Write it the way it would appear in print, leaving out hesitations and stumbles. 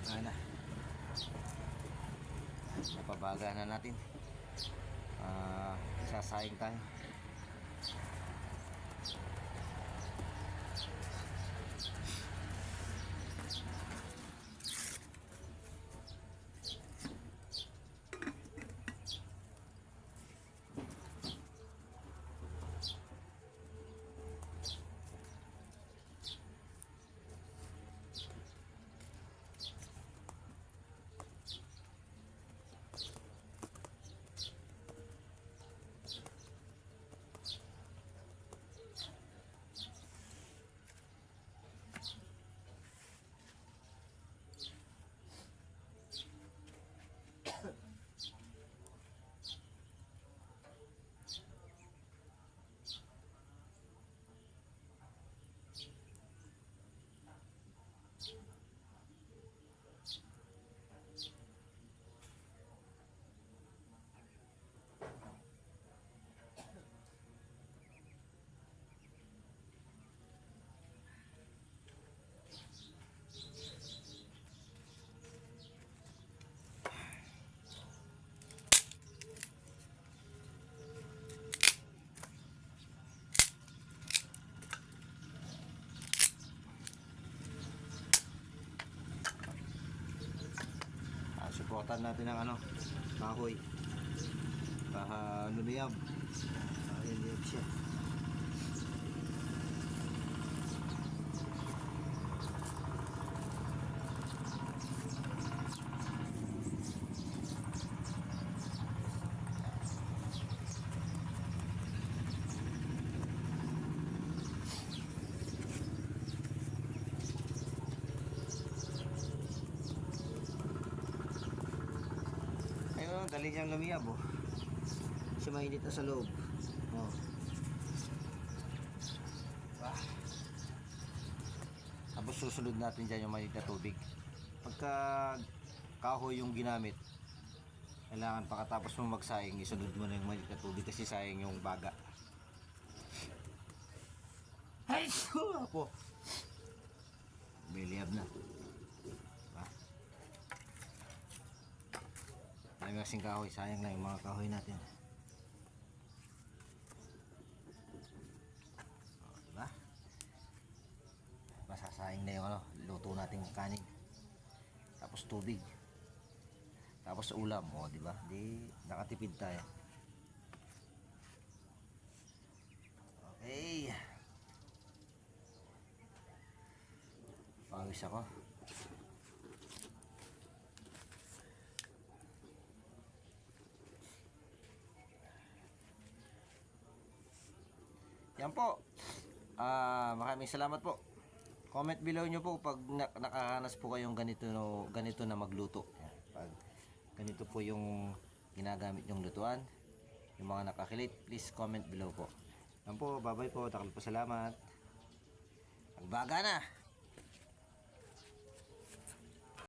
Baga na. Napabaga na natin. Sasayang tayo. Suportan natin ang kahoy para lumiyab. Lumiyab siya. Dali niyang lumiyab kasi mainit na sa loob. Tapos susunod natin dyan yung mainit na tubig. Pagka kahoy yung ginamit, kailangan pagkatapos mo magsayang isunod mo na yung mainit na tubig kasi sayang yung baga. Ay po, may liyab na. Dami kasing kahoy, sayang na yung mga kahoy natin. Diba? Masasayang na yung luto nating kanin. Tapos tubig. Tapos ulam, diba? Di nakatipid tayo. Okay. Pawis ako. Yan po. Maraming salamat po. Comment below nyo po pag nakakanas po kayong ganito na magluto. Pag ganito po yung ginagamit yung lutuan, yung mga nakakilit, please comment below po. Yan po, bye bye po. Takal po, salamat. Magbaga na.